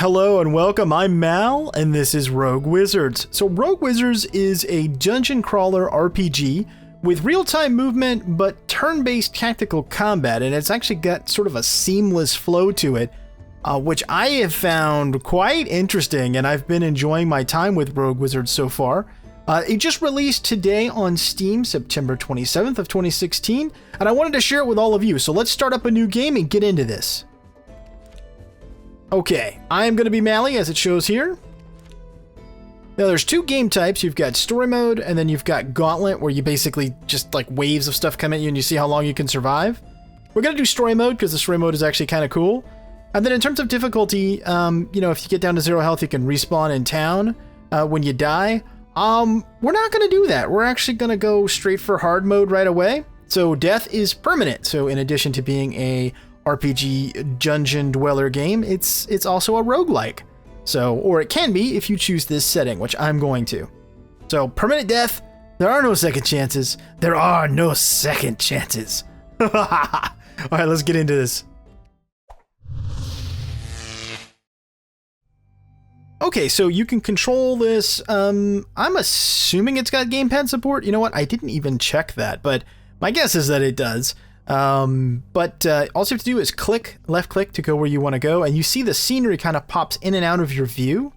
Hello and welcome, I'm Mal, and this is Rogue Wizards. So Rogue Wizards is a dungeon crawler RPG with real-time movement but turn-based tactical combat, and it's actually got sort of a seamless flow to it, which I have found quite interesting, and I've been enjoying my time with Rogue Wizards so far. It just released today on Steam, September 27th of 2016, and I wanted to share it with all of you, so let's start up a new game and get into this. Okay, I am going to be Mally, as it shows here. Now, there's two game types. You've got story mode, and then you've got gauntlet, where you basically just like waves of stuff come at you and you see how long you can survive. We're going to do story mode, because the story mode is actually kind of cool. And then in terms of difficulty, if you get down to 0 health, you can respawn in town when you die. We're not going to do that. We're actually going to go straight for hard mode right away. So death is permanent. So in addition to being a RPG dungeon dweller game, it's also a roguelike. So, or it can be if you choose this setting, which I'm going to. So permanent death, there are no second chances. There are no second chances. All right, let's get into this. Okay, so you can control this. I'm assuming it's got gamepad support. You know what? I didn't even check that, but my guess is that it does. All you have to do is left click to go where you want to go, and you see the scenery kind of pops in and out of your view.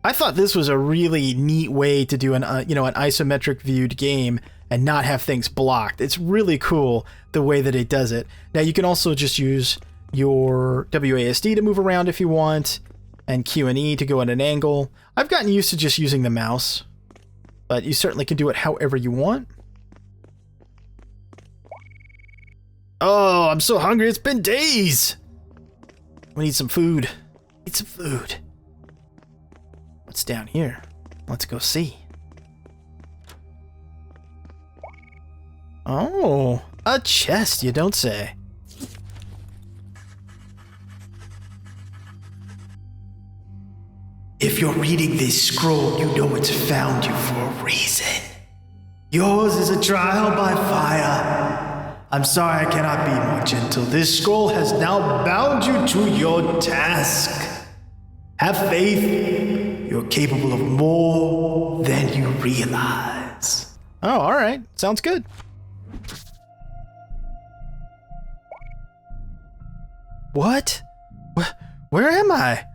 I thought this was a really neat way to do an isometric viewed game and not have things blocked. It's really cool the way that it does it. Now you can also just use your WASD to move around if you want, and Q and E to go at an angle. I've gotten used to just using the mouse, but you certainly can do it however you want. Oh, I'm so hungry. It's been days. We need some food. Need some food. What's down here? Let's go see. Oh, a chest, you don't say. If you're reading this scroll, you know it's found you for a reason. Yours is a trial by fire. I'm sorry I cannot be more gentle. This scroll has now bound you to your task. Have faith. You're capable of more than you realize. Oh, all right. Sounds good. What? Where am I?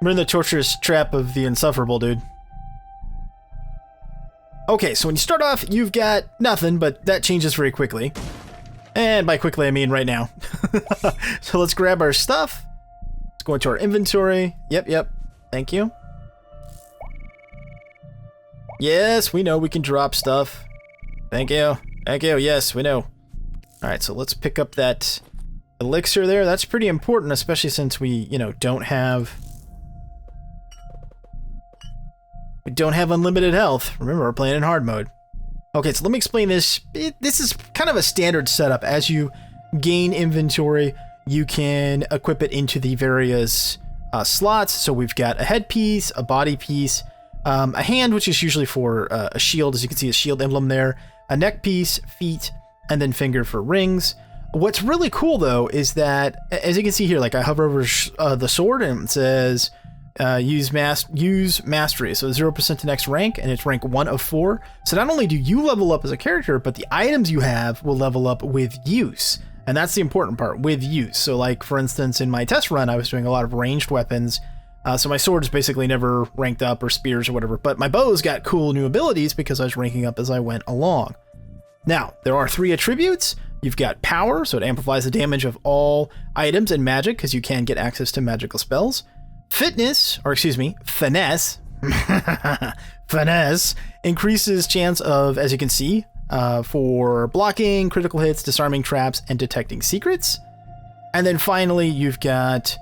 We're in the torturous trap of the Insufferable, dude. Okay, so when you start off, you've got nothing, but that changes very quickly. And by quickly, I mean right now. So let's grab our stuff. Let's go into our inventory. Yep. Thank you. Yes, we know we can drop stuff. Thank you. Yes, we know. All right, so let's pick up that elixir there. That's pretty important, especially since we, don't have unlimited health. Remember, we're playing in hard mode. Okay, so let me explain this. This is kind of a standard setup. As you gain inventory, you can equip it into the various slots. So we've got a headpiece, a body piece, a hand, which is usually for a shield, as you can see a shield emblem there, a neck piece, feet, and then finger for rings. What's really cool, though, is that, as you can see here, like I hover over the sword and it says, use mastery, so 0% to next rank, and it's rank 1 of 4. So not only do you level up as a character, but the items you have will level up with use, and that's the important part, with use. So like, for instance, in my test run, I was doing a lot of ranged weapons, so my sword's basically never ranked up, or spears or whatever, but my bow's got cool new abilities because I was ranking up as I went along. Now, there are 3 attributes. You've got power, so it amplifies the damage of all items and magic, because you can get access to magical spells. Finesse increases chance of, as you can see, for blocking, critical hits, disarming traps, and detecting secrets. And then finally, you've got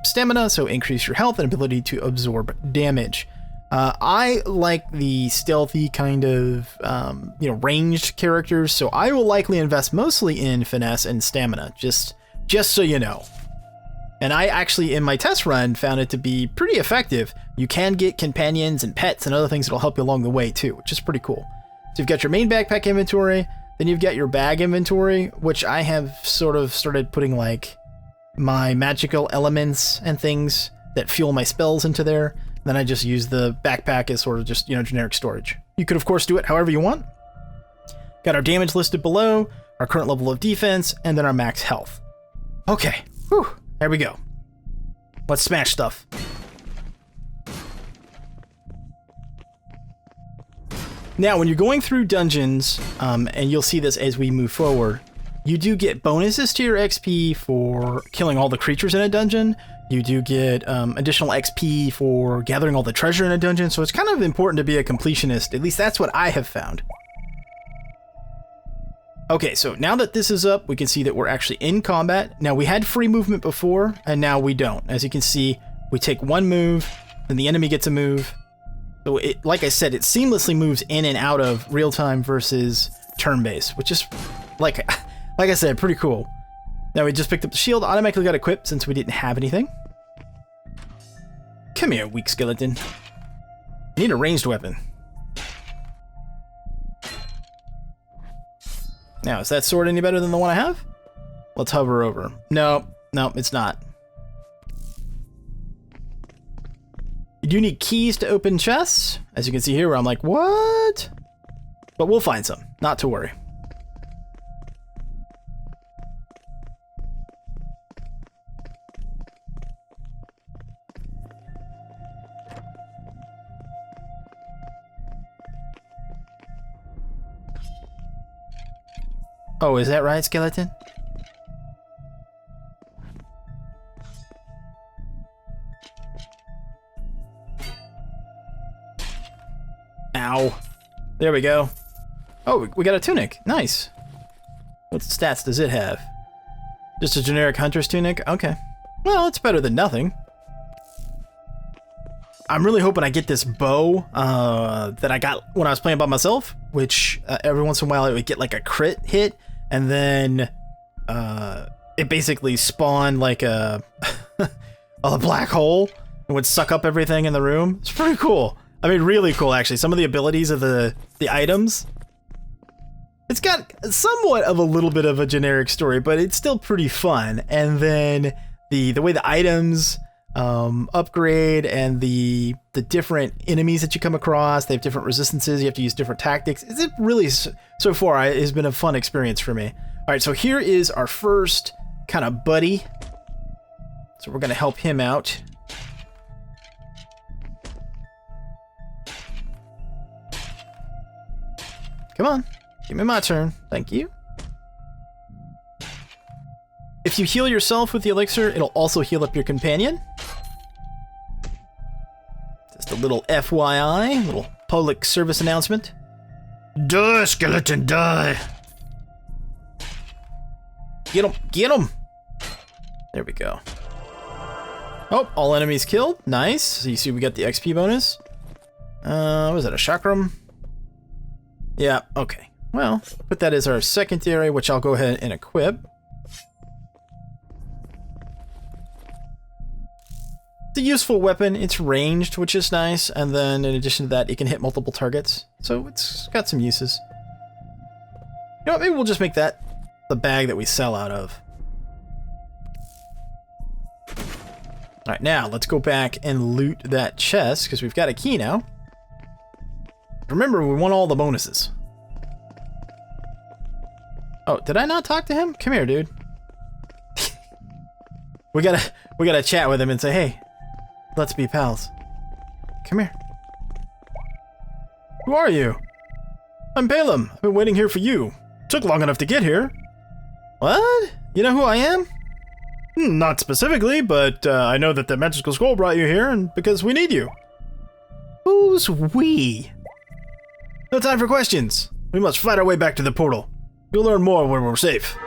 stamina, so increase your health and ability to absorb damage. I like the stealthy kind of, ranged characters, so I will likely invest mostly in finesse and stamina, just so you know. And I actually, in my test run, found it to be pretty effective. You can get companions and pets and other things that'll help you along the way too, which is pretty cool. So you've got your main backpack inventory, then you've got your bag inventory, which I have sort of started putting like my magical elements and things that fuel my spells into there. Then I just use the backpack as sort of just, you know, generic storage. You could, of course, do it however you want. Got our damage listed below, our current level of defense, and then our max health. Okay, whew, there we go. Let's smash stuff. Now, when you're going through dungeons, and you'll see this as we move forward, you do get bonuses to your XP for killing all the creatures in a dungeon. You do get additional XP for gathering all the treasure in a dungeon, so it's kind of important to be a completionist. At least that's what I have found. Okay, so now that this is up, we can see that we're actually in combat. Now, we had free movement before, and now we don't. As you can see, we take one move, then the enemy gets a move. So, like I said, it seamlessly moves in and out of real-time versus turn-based, which is, like I said, pretty cool. Now, we just picked up the shield, automatically got equipped since we didn't have anything. Come here, weak skeleton. I need a ranged weapon. Now, is that sword any better than the one I have? Let's hover over. No, it's not. You do need keys to open chests, as you can see here, where I'm like, what? But we'll find some, not to worry. Oh, is that right, skeleton? Ow. There we go. Oh, we got a tunic. Nice. What stats does it have? Just a generic hunter's tunic? Okay. Well, it's better than nothing. I'm really hoping I get this bow that I got when I was playing by myself, which every once in a while it would get like a crit hit, and then it basically spawned like a black hole and would suck up everything in the room. It's pretty cool. I mean, really cool, actually. Some of the abilities of the items. It's got somewhat of a little bit of a generic story, but it's still pretty fun. And then the way the items upgrade and the different enemies that you come across, they have different resistances. You have to use different tactics. It really, so far, has been a fun experience for me. All right, so here is our first kind of buddy. So we're going to help him out. Come on, give me my turn. Thank you. If you heal yourself with the elixir, it'll also heal up your companion. Just a little FYI, little public service announcement. Die, skeleton, die! Get him, get him! There we go. Oh, all enemies killed. Nice. So you see we got the XP bonus. Was that a chakram? Yeah, okay. Well, put that as our secondary, which I'll go ahead and equip. It's a useful weapon. It's ranged, which is nice. And then in addition to that, it can hit multiple targets. So it's got some uses. You know what? Maybe we'll just make that the bag that we sell out of. All right, now let's go back and loot that chest because we've got a key now. Remember, we want all the bonuses. Oh, did I not talk to him? Come here, dude. we gotta chat with him and say, hey, let's be pals. Come here. Who are you? I'm Balaam. I've been waiting here for you. Took long enough to get here. What? You know who I am? Not specifically, but I know that the magical scroll brought you here, and because we need you. Who's we? No time for questions. We must fight our way back to the portal. We'll learn more when we're safe.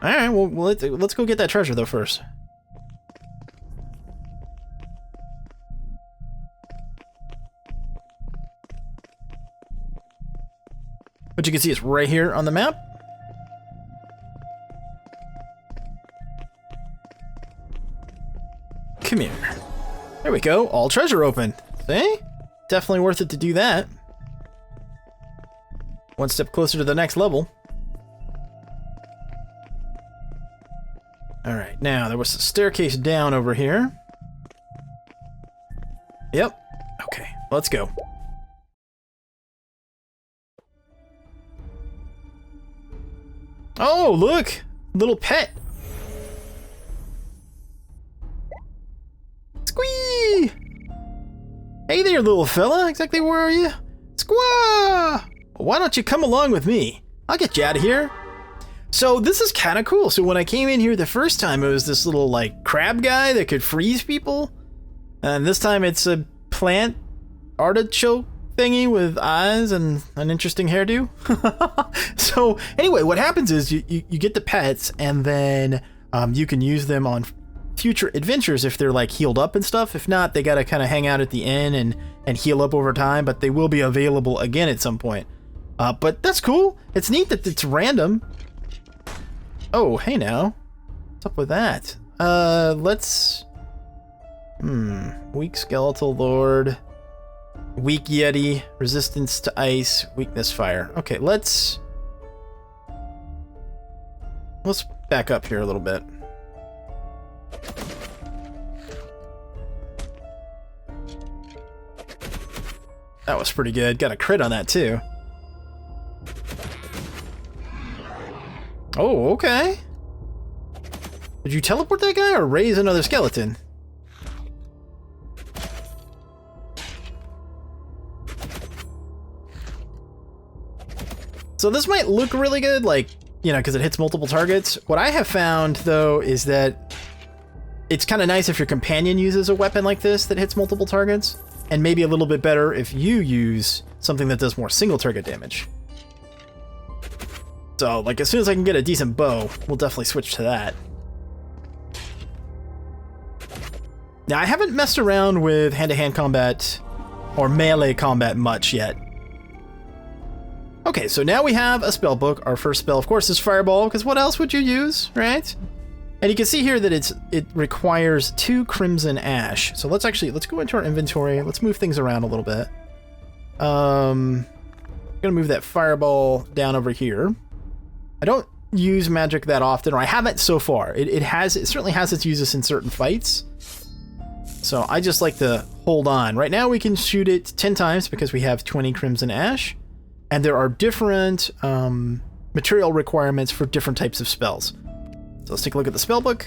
Alright, well, let's go get that treasure, though, first. But you can see it's right here on the map. Come here. There we go. All treasure open. See? Definitely worth it to do that. One step closer to the next level. All right. now there was a staircase down over here. Yep. Okay, let's go. Oh, look! Little pet. Squee! Hey there, little fella. Exactly where are you? Squaw! Why don't you come along with me? I'll get you out of here. So this is kind of cool. So when I came in here the first time, it was this little like crab guy that could freeze people. And this time it's a plant artichoke thingy with eyes and an interesting hairdo. So anyway, what happens is you get the pets, and then you can use them on future adventures if they're like healed up and stuff. If not, they gotta kind of hang out at the inn and heal up over time, but they will be available again at some point. But that's cool. It's neat that it's random. Oh, hey now. What's up with that? Let's... Weak skeletal lord. Weak yeti. Resistance to ice. Weakness fire. Okay, let's back up here a little bit. That was pretty good. Got a crit on that too. Oh, okay. Did you teleport that guy or raise another skeleton? So this might look really good, like, you know, because it hits multiple targets. What I have found, though, is that it's kind of nice if your companion uses a weapon like this that hits multiple targets, and maybe a little bit better if you use something that does more single target damage. So, like, as soon as I can get a decent bow, we'll definitely switch to that. Now, I haven't messed around with hand-to-hand combat or melee combat much yet. Okay, so now we have a spell book. Our first spell, of course, is Fireball, because what else would you use, right? And you can see here that it requires 2 Crimson Ash. So let's go into our inventory. Let's move things around a little bit. I'm gonna move that Fireball down over here. I don't use magic that often, or I haven't so far. It certainly has its uses in certain fights. So I just like to hold on. Right now we can shoot it 10 times because we have 20 Crimson Ash. And there are different material requirements for different types of spells. So let's take a look at the spellbook.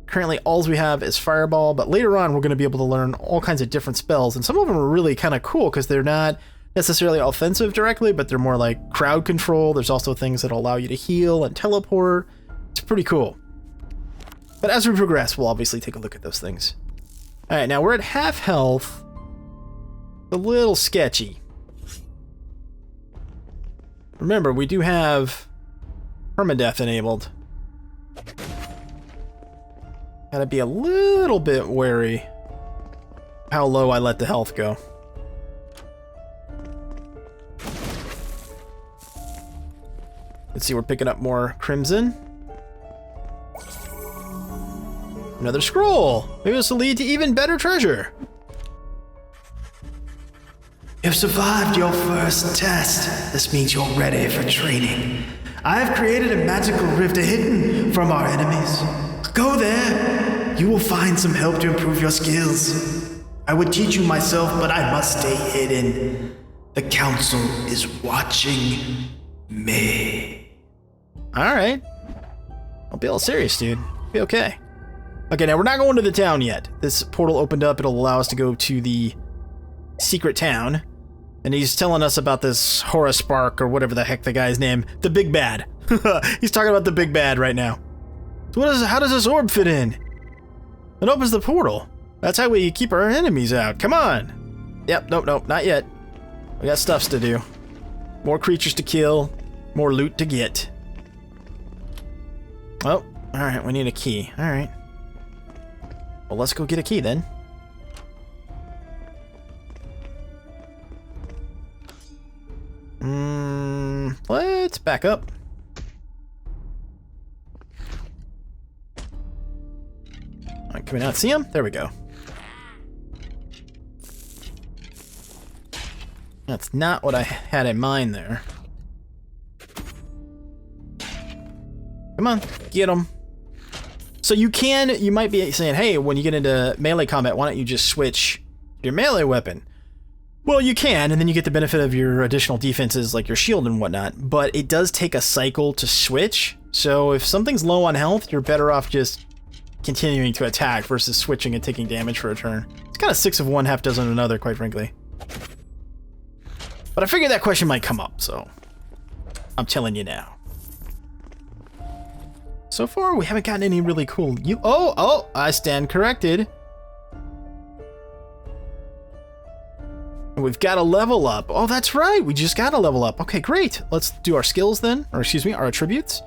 Currently, all we have is Fireball, but later on, we're going to be able to learn all kinds of different spells. And some of them are really kind of cool because they're not necessarily offensive directly, but they're more like crowd control. There's also things that allow you to heal and teleport. It's pretty cool. But as we progress, we'll obviously take a look at those things. All right, now we're at half health. A little sketchy. Remember, we do have permadeath enabled. Gotta be a little bit wary how low I let the health go. Let's see, we're picking up more crimson. Another scroll. Maybe this will lead to even better treasure. You've survived your first test. This means you're ready for training. I have created a magical rift hidden from our enemies. Go there. You will find some help to improve your skills. I would teach you myself, but I must stay hidden. The council is watching me. Alright. Don't be all serious, dude. Be okay. Okay, now we're not going to the town yet. This portal opened up. It'll allow us to go to the secret town. And he's telling us about this Horus Spark, or whatever the heck the guy's name. The Big Bad. He's talking about the Big Bad right now. So how does this orb fit in? It opens the portal. That's how we keep our enemies out. Come on. Yep, nope, not yet. We got stuffs to do. More creatures to kill. More loot to get. Oh, alright, we need a key. Alright. Well, let's go get a key then. Let's back up. Alright, can we not see him? There we go. That's not what I had in mind there. Come on, get him. So you might be saying, hey, when you get into melee combat, why don't you just switch your melee weapon? Well, you can, and then you get the benefit of your additional defenses like your shield and whatnot, but it does take a cycle to switch. So if something's low on health, you're better off just continuing to attack versus switching and taking damage for a turn. It's kind of 6 of one, half dozen of another, quite frankly. But I figured that question might come up, so I'm telling you now. So far, we haven't gotten any really cool... I stand corrected. We've got a level up. Oh, that's right. We just got a level up. Okay, great. Let's do our skills then. Or excuse me, our attributes.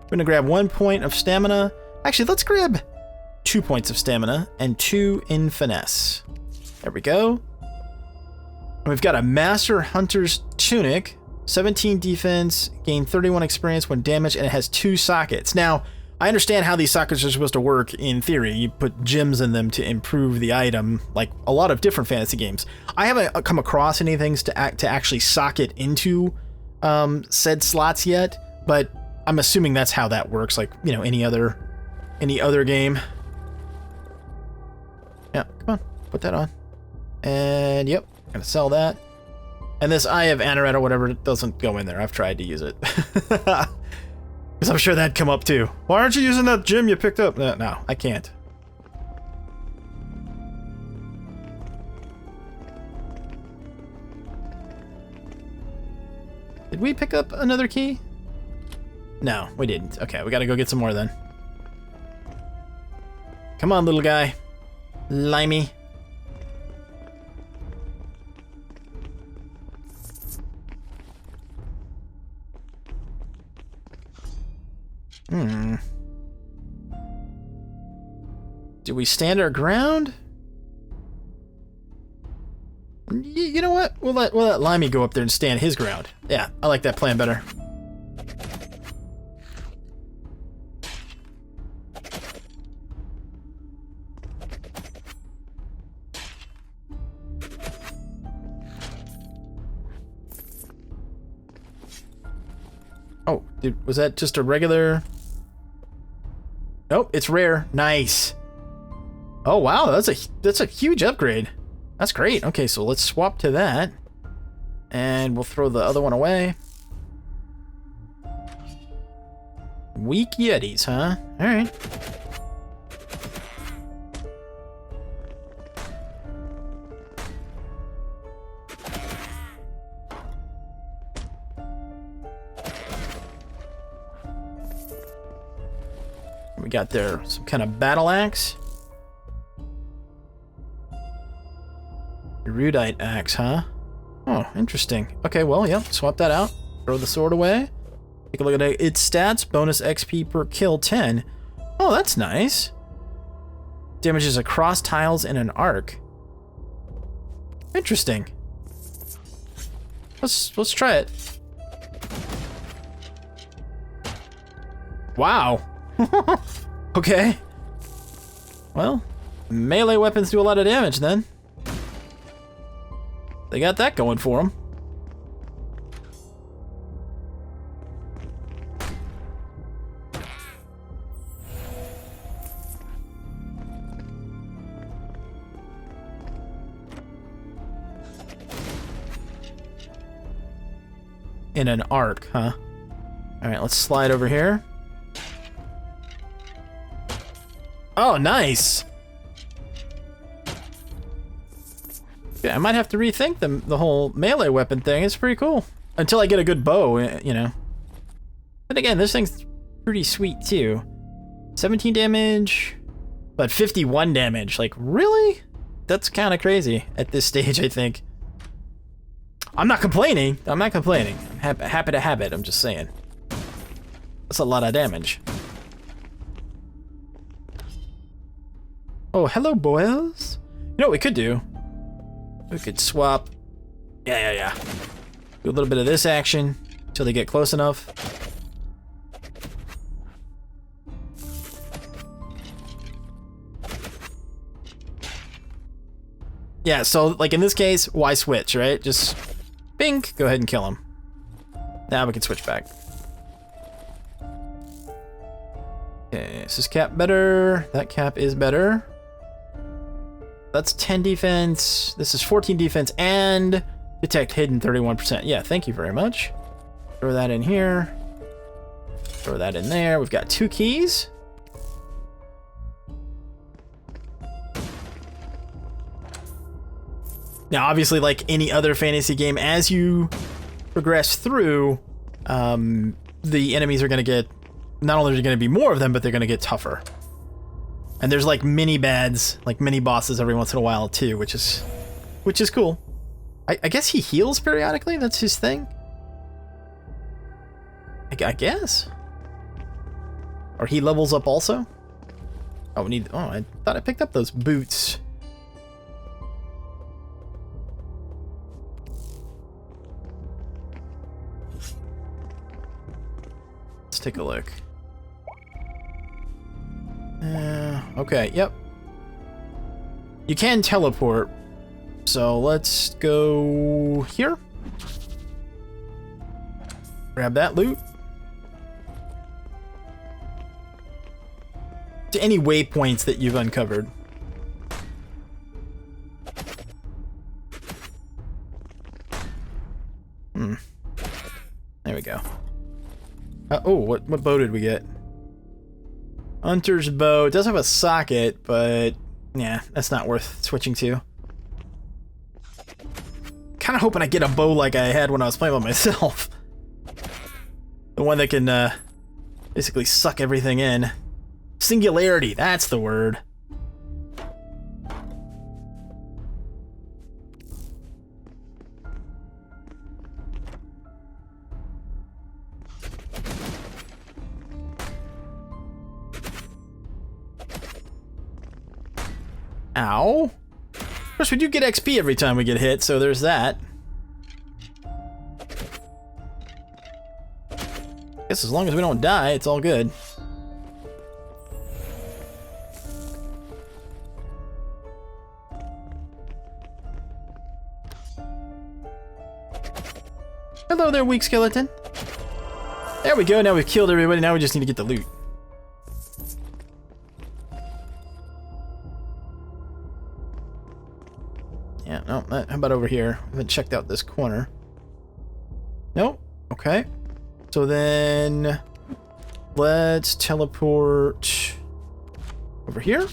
We're going to grab 1 point of stamina. Actually, let's grab 2 points of stamina and 2 in finesse. There we go. And we've got a Master Hunter's Tunic. 17 defense, gain 31 experience when damaged, and it has 2 sockets. Now, I understand how these sockets are supposed to work in theory. You put gems in them to improve the item, like a lot of different fantasy games. I haven't come across any things to actually socket into said slots yet, but I'm assuming that's how that works, like, you know, any other game. Yeah, come on, put that on. And yep, gonna sell that. And this Eye of Anaret or whatever doesn't go in there. I've tried to use it. Because I'm sure that'd come up too. Why aren't you using that gem you picked up? No, I can't. Did we pick up another key? No, we didn't. Okay, we gotta go get some more then. Come on, little guy. Limey. Do we stand our ground? You know what? We'll let Limey go up there and stand his ground. Yeah, I like that plan better. Oh, dude, was that just a regular... Nope, it's rare. Nice. Oh wow, that's a huge upgrade. That's great. Okay, so let's swap to that. And we'll throw the other one away. Weak Yetis, huh? Alright. We got there some kind of battle axe. Erudite axe, huh? Oh, interesting. Okay, well, yeah, swap that out. Throw the sword away. Take a look at its stats. Bonus XP per kill 10. Oh, that's nice. Damages across tiles in an arc. Interesting. Let's try it. Wow. Okay. Well, melee weapons do a lot of damage then. They got that going for them. In an arc, huh? All right, let's slide over here. Oh, nice. Yeah, I might have to rethink the whole melee weapon thing. It's pretty cool. Until I get a good bow, you know. But again, this thing's pretty sweet too. 17 damage, but 51 damage. Like, really? That's kind of crazy at this stage, I think. I'm not complaining. I'm not complaining. I'm happy to have it. I'm just saying. That's a lot of damage. Oh, hello, boys. You know what we could do? We could swap. Yeah. Do a little bit of this action until they get close enough. Yeah, so like in this case, why switch, right? Just bink, go ahead and kill him. Now we can switch back. Okay. is this cap better? That cap is better. That's 10 defense. This is 14 defense and detect hidden 31%. Yeah, thank you very much. Throw that in here. Throw that in there. We've got 2 keys. Now, obviously, like any other fantasy game, as you progress through, the enemies are going to get, not only are there going to be more of them, but they're going to get tougher. And there's like mini bads, like mini bosses every once in a while too, which is cool. I guess he heals periodically. That's his thing. I guess. Or he levels up also. Oh, we need. Oh, I thought I picked up those boots. Let's take a look. Okay, yep. You can teleport. So let's go here. Grab that loot. To any waypoints that you've uncovered. There we go. Oh, what bow did we get? Hunter's bow. It does have a socket, but yeah, that's not worth switching to. Kind of hoping I get a bow like I had when I was playing by myself. The one that can basically suck everything in. Singularity, that's the word. Ow. Of course, we do get XP every time we get hit, so there's that. Guess as long as we don't die, it's all good. Hello there, weak skeleton. There we go, now we've killed everybody, now we just need to get the loot. Yeah, no, how about over here? I haven't checked out this corner. Nope, okay. So then, let's teleport over here.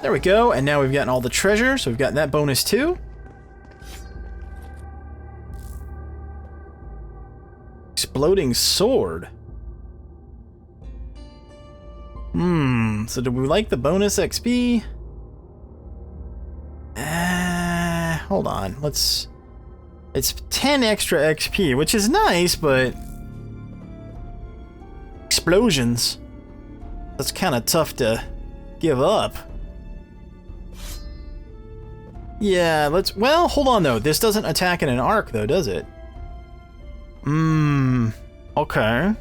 There we go, and now we've gotten all the treasure, so we've gotten that bonus too. Exploding sword. So do we like the bonus XP? Hold on, let's... It's 10 extra XP, which is nice, but... Explosions. That's kind of tough to give up. Yeah, let's... Well, hold on, though. This doesn't attack in an arc, though, does it? Okay.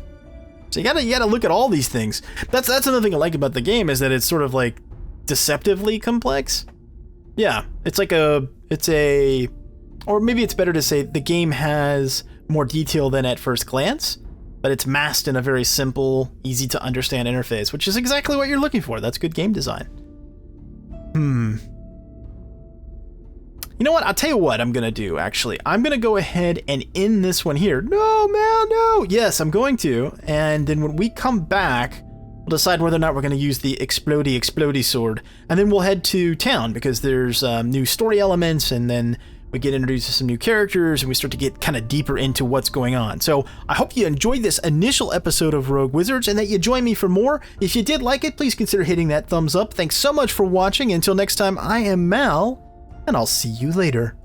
So you gotta look at all these things. That's another thing I like about the game, is that it's sort of like deceptively complex. Yeah, it's like or maybe it's better to say the game has more detail than at first glance, but it's masked in a very simple, easy to understand interface, which is exactly what you're looking for. That's good game design. You know what? I'll tell you what I'm gonna do, actually. I'm gonna go ahead and end this one here. No, man, no! Yes, I'm going to. And then when we come back, we'll decide whether or not we're gonna use the explodey sword. And then we'll head to town, because there's new story elements, and then we get introduced to some new characters, and we start to get kind of deeper into what's going on. So I hope you enjoyed this initial episode of Rogue Wizards, and that you join me for more. If you did like it, please consider hitting that thumbs up. Thanks so much for watching. Until next time, I am Mal, and I'll see you later.